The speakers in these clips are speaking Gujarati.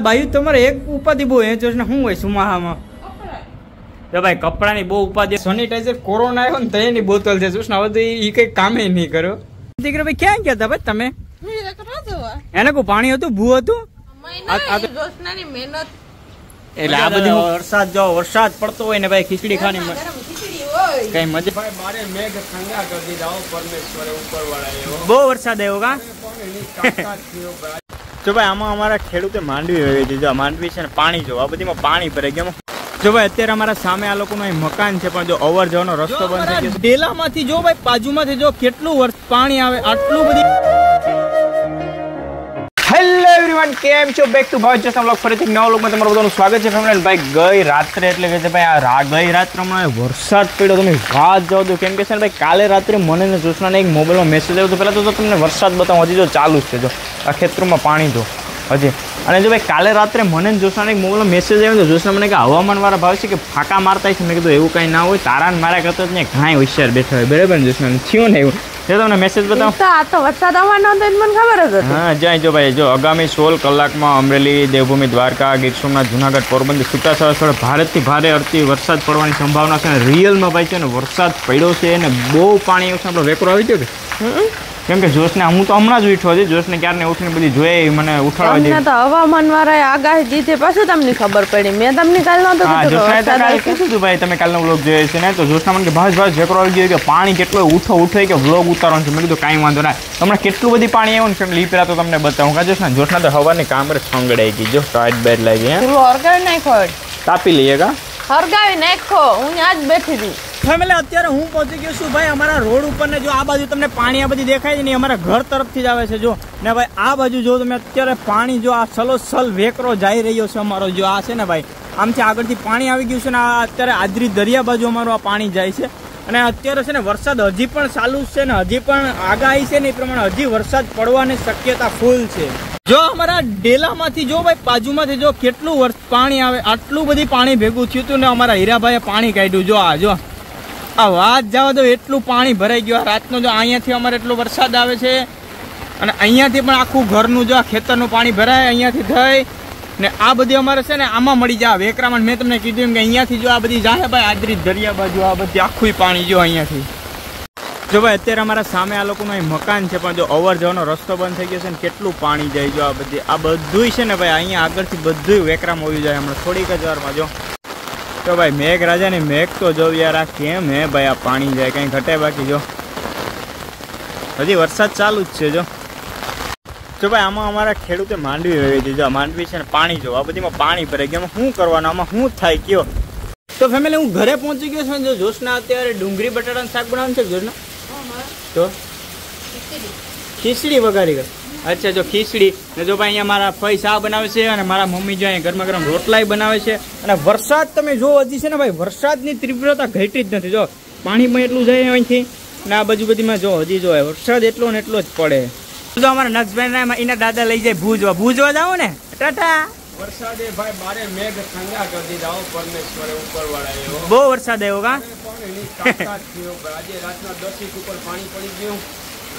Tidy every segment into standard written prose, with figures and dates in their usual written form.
ભાઈ તમારે એક ઉપાધિ બહુ એ જોશ ને શું હોય સુમાહામાં તો ભાઈ કપડાની બહુ ઉપાધિ સેનિટાઈઝર કોરોના આવ્યો ને તો એની બોતલ છે જોશ ને હવે તો એ કઈ કામે નહીં કરો દીકરા ભાઈ ક્યાં ગયા હતા ભાઈ તમે એને કોઈ પાણી હતું ભૂ હતું એટલે આ બધી વરસાદ પડતો હોય ને ભાઈ ખીચડી ખાની કઈ મજા ભાઈ મારે મેઘ ઠંડા કરી દીધા પરમેશ્વરે ઉપરવાળા બહુ વરસાદ આવ્યો કા જો ભાઈ આમાં અમારા ખેડૂતે માંડવી વાવી દીધી માંડવી છે ને પાણી જો આ બધીમાં પાણી ભરાઈ ગયું જો ભાઈ અત્યારે અમારા સામે આ લોકોનું મકાન છે પણ જો અવર જવાનો રસ્તો બંધ થઈ ગયો ડેલામાંથી જો ભાઈ બાજુમાંથી જો કેટલું પાણી આવે આટલું બધી હેલો એવરીવન કેમ છો બેક ટુ ભાઈ જસ્ટ વ્લોગ ફરીથી નવા વ્લોગમાં તમારું બધાનું સ્વાગત છે ફેમિલી ભાઈ ગઈ રાત્રે એટલે કે ભાઈ આ ગઈ રાત્રે હમણાં વરસાદ પડ્યો તમે વાત જાવ તો કેમ કે છે ને ભાઈ કાલે રાત્રે મને ને જોશનાને એક મોબાઈલમાં મેસેજ આવ્યો તો પહેલાં તો તમને વરસાદ બતાવો હજી જો ચાલુ જ છે જો આ ખેતરોમાં પાણી તો હજી અને જો ભાઈ કાલે રાત્રે મને જોશનાને એક મોબાઈલમાં મેસેજ આવ્યો તો જોશના મને કે હવામાનવાળા ભાવ છે કે ફાંકા મારતા છે મેં કીધું એવું કંઈ ના હોય તારા મારા કરતા જ ને ઘણા હોશિયાર બેઠા હોય બરાબર ને જોશના થયું ને એવું તમને મેસેજ બતાવો તો વરસાદ આવવાનો હતો મને ખબર જ હતી હા જાય જો ભાઈ જો આગામી 16 કલાકમાં અમરેલી દેવભૂમિ દ્વારકા ગીર સોમનાથ જુનાગઢ પોરબંદર છૂટાછવાયા સ્થળે ભારેથી ભારે અતિ વરસાદ પડવાની સંભાવના છે અને રિયલમાં ભાઈ છે ને વરસાદ પડ્યો છે અને બહુ પાણી એવું છે આપણો વેકરો આવી ગયો કે કેમ કે જોશને હું તો હમણાં જ ઉઠ્યો છે જોશને ક્યારને ઉઠીને બધી જોઈએ મને ઉઠાડવા દે તો હવામાન વાળાએ આગાહી દીધી પાછું તમને ખબર પડી મેં તમને કાલ નહોતો કીધું ભાઈ તમે કાલનો વ્લોગ જોયો છે ને તો જોશના મને કે ભાઈ વેકરો આવી ગયો કે પાણી કેટલો ઉઠે કે વ્લોગ ઉતારવાનું છે મેં કીધું કાંઈ વાંધો ના હમણાં કેટલું બધી પાણી આવ્યું ને ફેમિલી પેલા તો તમને બતાવું કાં જોશ ને જોશના તો હવાની કામરે છંગડાઈ ગઈ જો ટાઈટ બેડ લાગી હરગાવી નાખો તાપી લઈએ કા હરગાવી નાખો હું આજ બેઠી હતી ફેમિલી અત્યારે હું પહોંચી ગયો છું ભાઈ અમારા રોડ ઉપર ને જો આ બાજુ તમને પાણી આ બધી દેખાય છે ને અમારા ઘર તરફથી જ આવે છે જો ને ભાઈ આ બાજુ જો તમે અત્યારે પાણી જો આ સલોસલ વેકરો જઈ રહ્યો છે અમારો જો આ છે ને ભાઈ આમથી આગળથી પાણી આવી ગયું છે ને આ અત્યારે આદરી દરિયા બાજુ અમારું આ પાણી જાય છે અને અત્યારે છે ને વરસાદ હજી પણ ચાલુ છે ને હજી પણ આગાહી છે ને એ પ્રમાણે હજી વરસાદ પડવાની શક્યતા ફૂલ છે જો અમારા ડેલામાંથી જો ભાઈ બાજુમાંથી જો કેટલું પાણી આવે આટલું બધી પાણી ભેગું થયું હતું ને અમારા હીરાભાઈએ પાણી કાઢ્યું જો આ જો આ વાત જવા દો એટલું પાણી ભરાઈ ગયું રાતનો જો અહીંયાથી અમારે એટલો વરસાદ આવે છે અને અહીંયાથી પણ આખું ઘરનું જો ખેતરનું પાણી ભરાય અહીંયાથી થઈ ને આ બધી અમારે છે ને આમાં મળી જાય વેકરામાં મેં તમને કીધું એમ કે અહીંયાથી જો આ બધી જાય ભાઈ આદરી દરિયા બાજુ આ બધી આખું પાણી જો અહીંયાથી જો ભાઈ અત્યારે અમારા સામે આ લોકોનું મકાન છે પણ જો અવર જવાનો રસ્તો બંધ થઈ ગયો છે ને કેટલું પાણી જાય જો આ બધું છે ને ભાઈ અહીંયા આગળથી બધું વેકરામાં હોવી જાય હમણાં થોડીક જ વારમાં જો તો ભાઈ મેઘ રાજા ને મેઘ તો જો યાર આ કેમ હે ભાઈ આ પાણી જાય કઈ ઘટે બાકી જો હજી વરસાદ ચાલુ જ છે જો ભાઈ આમાં અમારા ખેડૂતે માંડવી વાવી દીધી જો માંડવી છે ને પાણી જો આ બધીમાં પાણી ભરાઈ ગયું શું કરવાનું આમાં શું થાય કયો તો ફેમિલી હું ઘરે પહોંચી ગયો છું જો જોશના અત્યારે ડુંગળી બટાટાનું શાક બનાવવાનું છે જોશના તો ખીચડી વઘારી ગઈ અચ્છા જો ખીચડી ને જો ભાઈ અહીંયા મારા ફઈ શાહ બનાવે છે અને મારા મમ્મી જો અહીંયા ગરમા ગરમ રોટલાય બનાવે છે અને વરસાદ તમે જો હજી છે ને ભાઈ વરસાદની તીવ્રતા ઘટી જ નથી જો પાણી પણ એટલું જાય અહીંથી ને આ બાજુ બધીમાં જો હજી જો વરસાદ એટલો ને એટલો જ પડે જો અમારા નક્ષભાઈ એના દાદા લઈ જાય ભૂજવા જાઓ ને ટાટા વરસાદે ભાઈ મારે મેઘ ઠંડા કરી દીધા પરમેશ્વરે ઉપરવાળા બહુ વરસાદ આવ્યો કા આજે રાતના 10 ઉપર પાણી પડી ગયું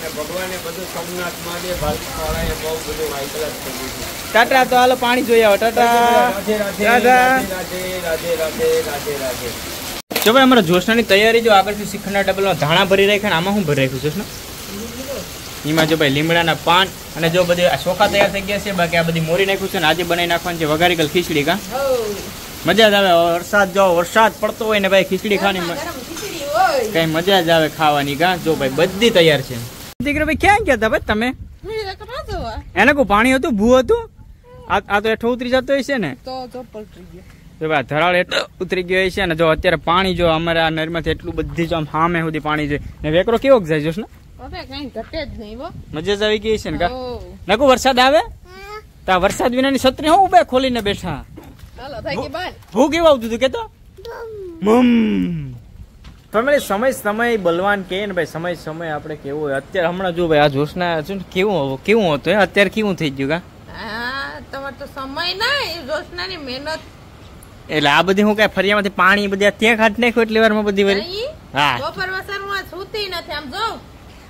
ભગવાને બધું સોમનાથ મહાદેવ ભાલવાળાએ બહુ બધું વાયકલ કરી દીધું ટાટા તો હાલો પાણી જોઈ આવો ટાટા જો ભાઈ અમારા જોશનાની તૈયારી જો આગળથી શિખંડના ટેબલમાં ધાણા ભરી રાખ્યા આમાં શું ભરી રાખ્યું જોશના એમાં જો ભાઈ લીમડાના પાન અને જો બધી ચોખા તૈયાર થઈ ગયા છે બાકી આ બધી મોરી નાખ્યું છે ને આજે બનાવી નાખવાની છે વઘારી ગયેલ ખીચડી કા મજા જ આવે વરસાદ પડતો હોય ને ભાઈ ખીચડી ખાવાની કઈ મજા જ આવે ખાવાની કા જો ભાઈ બધી તૈયાર છે દીકરા ભાઈ ક્યાં ગયા હતા ભાઈ તમે એને કોઈ પાણી હતું ભૂ હતું આ તો હેઠો ઉતરી જતો હોય છે ને તો ભાઈ ધરાળ એટલો ઉતરી ગયો છે ને જો અત્યારે પાણી જો અમારે આ નદીમાંથી એટલું બધી જો આમ સામે સુધી પાણી છે ને વેકરો કેવો જાય જોશ ને મજા જ આવી ગઈ છે ને કા નકુ વરસાદ આવે તો વરસાદ વિનાની છત્રી હું ઉભે ખોલીને બેઠા ભૂ કેવું આવતું હતું કેતો ફેમિલી સમય બલવાન કે ને ભાઈ સમય આપણે કેવું હોય અત્યારે હમણાં જો ભાઈ આ જોશના કેવું હતું અત્યારે કેવું થઈ ગયું કા તમારે તો સમય ના જોશનાની મહેનત એટલે આ બધી હું કઈ ફરિયામાંથી પાણી બધી ત્યાં કાઢ નાખ્યું એટલી વારમાં બધી વારી હા બપોર વસારમાં છૂતી નથી આમ જો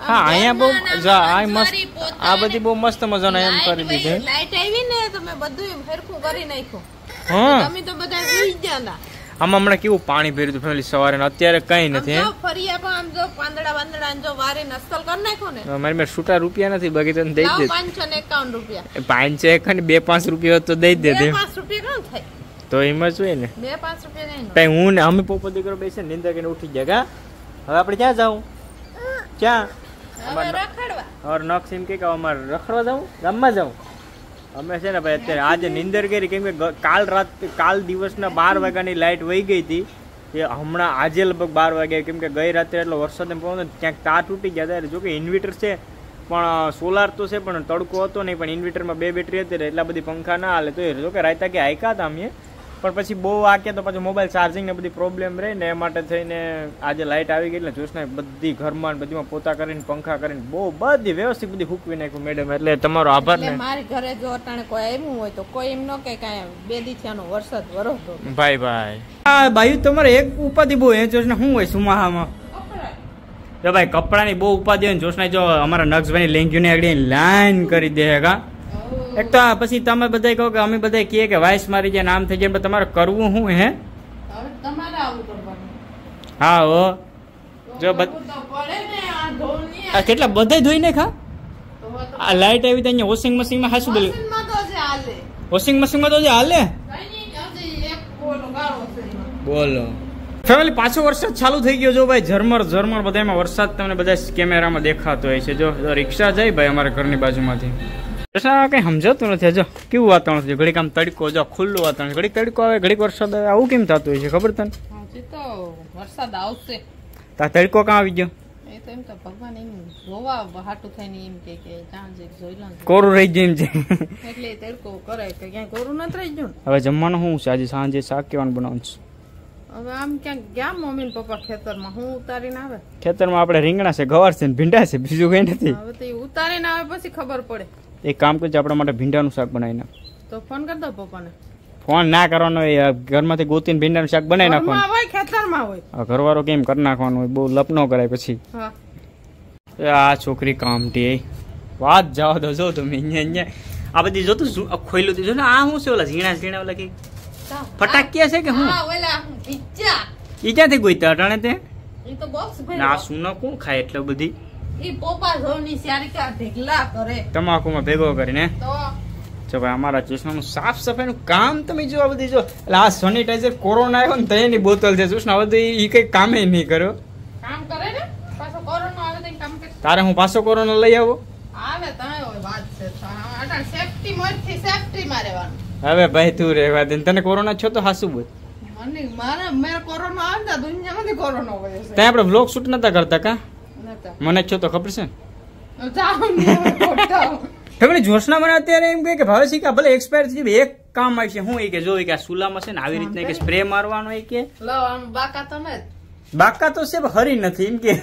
હા અહીંયા બહુ આ મસ્ત આ બધી બહુ મસ્ત મજાનો એમ કરી દીધી લાઈટ આવી ને તો મેં બધું ફેરખું કરી નાખ્યું. હા તમે તો બધા સુઈ ગયા હતા. આમાં હમણાં કેવું પાણી ભર્યું હતું ફેમિલી સવારે ને અત્યારે કઈ નથી આમ જો ફરિયા પણ આમ જો પાંદડા જો વારે નસ્તલ કરી નાખ્યો ને. મારી મેં છૂટા રૂપિયા નથી બાકી તને દઈ દે 551 રૂપિયા 551 2-5 રૂપિયા તો દઈ જ દે 5 રૂપિયા કોણ થાય તો એમ જ હોય ને 2-5 રૂપિયા નહીં કઈ હું ને અમે પોપો દીકરો બેસે નિંદર કરીને ઉઠી ગયા કા હવે આપણે ક્યાં જાવું ક્યાં હવે રખડવા और નક્ષ એમ કે અમારે રખડવા જાવું ગામમાં જાવું અમે છે ને ભાઈ અત્યારે આજે નિંદર કરી કેમ કે કાલ દિવસના 12 વાગ્યાની લાઈટ વહી ગઈ હતી એ હમણાં આજે લગભગ 12 વાગ્યા કેમ કે ગઈ રાત્રે એટલો વરસાદ ને પવન ક્યાંક તાર તૂટી ગયા હતા જો કે ઇન્વર્ટર છે પણ સોલાર તો છે પણ તડકો હતો નહીં પણ ઇન્વર્ટરમાં 2 બેટરી હતી એટલા બધી પંખા ના હાલે તો જો કે રાયતા કે હાઈકા હતા અમે પણ પછી બહુ આકે તો પાછું મોબાઈલ ચાર્જિંગ ને બધી પ્રોબ્લેમ રહે ને એ માટે થઈને આજે લાઇટ આવી ગઈ એટલે જોશના બધી ઘરમાં બધીમાં પોતા કરીને પંખા કરીને બહુ બધી વ્યવસ્થિત બધી હૂકવી નાખ્યું મેડમ એટલે તમારો આભાર ને મારી ઘરે જો અટાણે કોઈ આવ્યું હોય તો કોઈ એમ ન કે કાંઈ 2 દી થયાનો વરસાદ વરસતો ભાઈ આ બાયુ તમારે એક ઉપાધિ બહુ એ જોશના શું હોય સુમાહામાં જો ભાઈ કપડાની બહુ ઉપાધિ હોય ને જોશના જો અમારા નક્ષભાઈ લેંગ્યુને આગળ લાઈન કરી દે કા એક તો પછી તમે બધા કહો કે અમે બધા કહીએ કે વાઇસ મારી જાય નામ થઈ જાય તમારે કરવું શું હે તમારે આવું કરવાનું હા હો જો આ કેટલા બધા ધોઈ નાખા આ લાઈટ આવી તો અહીંયા વોશિંગ મશીનમાં હાસું બોલ્યું વોશિંગ મશીનમાં તો જે હાલે બોલો ફેમિલી પાછો વરસાદ ચાલુ થઈ ગયો જો ભાઈ ઝરમર બધામાં વરસાદ તમને બધા કેમેરામાં દેખાતો હોય છે જો રિક્ષા જાય ભાઈ અમારા ઘરની બાજુમાંથી કઈ સમજાતું નથી જો કેવું વાતાવરણ છે ઘડીક આમ તડકો જો ખુલ્લું વાતાવરણ ઘડીક તડકો આવે ઘડીક વરસાદ આવે આવું કેમ થતું હોય છે ખબર તને તો વરસાદ આવશે તા તડકો ક્યાં આવી ગયો એ તો એમ તો ભગવાન એમ જોવા હાટું થઈને એમ કે ત્યાં જે જોઈ લો કોરું રહી ગયું છે એટલે તડકો કરે કે ક્યાંય કોરું નથી રહી ગયું હવે જમવાનું શું છે આજે સાંજે શાક કેવાનું બનાવવાનું છે હવે આમ ક્યાંક ગયા મમ્મી ને પપ્પા ખેતરમાં હું ઉતારીને આવે ખેતરમાં આપણે રીંગણા છે ગવાર છે ભીંડા છે બીજું કઈ નથી હવે તો ઉતારીને આવે પછી ખબર પડે એક કામ કરજો આપણા માટે ભીંડાનું શાક બનાવી નાખ તો ફોન કરી દો પપ્પાને ફોન ના કરવાનો હોય ઘરમાંથી ગોતીને ભીંડાનું શાક બનાવી નાખવાનું હોય ખેતરમાં હોય ઘરવાળો કેમ કરી નાખવાનું હોય બહુ લપ ન કરાય પછી હા આ છોકરી કામટી વાત જાવ દો જો તમે અહીંયા આ બધી જોતું ખોઈલું જો ને આ શું છે ઓલા ઝીણા ઓલા કઈ ફટાકિયા છે કે હું ઓલા પિઝા ઈ ક્યાંથી ગોઈતા અટાણે તે ઈ તો બોક્સ ના સુનો કોણ ખાય એટલે બધી ઈ પોપા જોની સારિકા ઢેગલા કરે તમાકુમાં ભેગો કરીને તો જો ભાઈ અમારા ચશ્માનું સાફ સફાઈનું કામ તમે જો આ બધી જો એટલે આ સેનિટાઈઝર કોરોના આવ્યો ને તો એની બોતલ છે ચશ્મા હવે ઈ કઈ કામે નહીં કર્યો કામ કરે ને પાછો કોરોના આવે તો કામ કરે તારે હું પાછો કોરોના લઈ આવો આવે તાય હોય વાત છે અટાણ સેફટી મોરથી સેફટી માં રહેવાનું હવે ભાઈ તું રહેવા દે તને કોરોના છો તો હાસુ બોલ મને મેરે કોરોના આવે ને દુનિયામાંથી કોરોના હોય છે ત્યાં આપણે વ્લોગ શૂટ નતા કરતા કા નતા મને છો તો ખબર છે જાવ ને ફોટા તમે જોશના મને અત્યારે એમ કે ભાવે છે ભલે એક્સપાયર થઈ જાય એક કામ આવશે હું એ કે જો કે આ સુલામાં છે ને આવી રીતના કે સ્પ્રે મારવાનો એ કે લો આમ બાકા તો ને બાકા તો છે હરી નથી એમ કે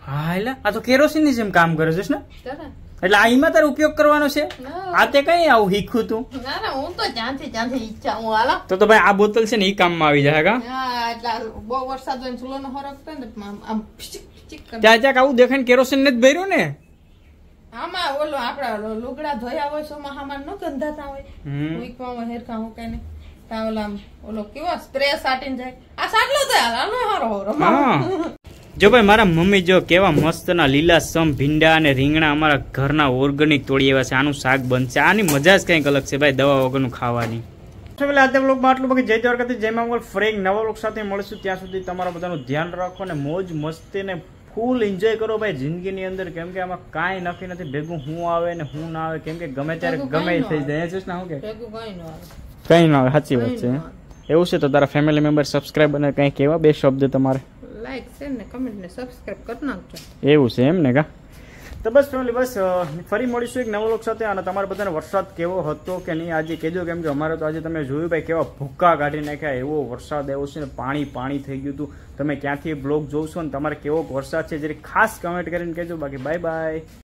હા એટલે આ તો કેરોસીન ની જેમ કામ કરે છે ને એટલે આ એમાં તારે ઉપયોગ કરવાનો છે આ તે કઈ આવું શીખું તું ના ના હું તો જ્યાંથી ઈચ્છા હું હાલા તો ભાઈ આ બોતલ છે ને એ કામમાં આવી જાય કા એટલે બહુ વરસાદ હોય ચૂલો નો હરક થાય ને આમ ત્યાં આવું દેખાય ને કેરોસીન ને જ ભર્યું ને આમાં ઓલો આપડા લુગડા ધોયા હોય સોમાં નો ગંધાતા હોય વીકવામાં હેરખા હું કઈ ને ઓલા ઓલો કેવો સ્પ્રે સાટીને જાય આ સાટલો તો હાલો હારો જો ભાઈ મારા મમ્મી જો કેવા મસ્તના લીલા સમ ભીંડા અને રીંગણા અમારા ઘરના ઓર્ગેનિક તોડી એવા છે આનું શાક બનશે આની મજા જ કંઈક અલગ છે ભાઈ દવા વગરનું ખાવાની આજે બ્લોગમાં આટલું બાકી જય દ્વારકાથી જય મંગળ ફરી એક નવા બ્લોગ સાથે મળીશું ત્યાં સુધી તમારા બધાનું ધ્યાન રાખો ને મોજ મસ્તી ને ફૂલ એન્જોય કરો ભાઈ જિંદગીની અંદર કેમ કે આમાં કાંઈ નક્કી નથી ભેગું હું આવે ને હું ના આવે કેમ કે ગમે ત્યારે ગમે થઈ જાય છે ને શું કે કઈ ના આવે સાચી વાત છે એવું છે તો તારા ફેમિલી મેમ્બર સબસ્ક્રાઇબ અને કઈ કેવા બે શબ્દ તમારે લાઈક શેર ને કમેન્ટ ને સબસ્ક્રાઇબ કરી નાખજો એવું છે એમ ને કા તો બસ ફેમિલી બસ ફરી મળીશું એક નવો લોક સાથે અને તમારા બધાને વરસાદ કેવો હતો કે નહીં આજે કહેજો કેમ કે અમારે તો આજે તમે જોયું ભાઈ કેવા ભૂક્કા કાઢી નાખ્યા એવો વરસાદ આવ્યો છે ને પાણી થઈ ગયું હતું તમે ક્યાંથી બ્લોગ જોશો ને તમારે કેવો વરસાદ છે જરી ખાસ કમેન્ટ કરીને કહેજો બાકી બાય બાય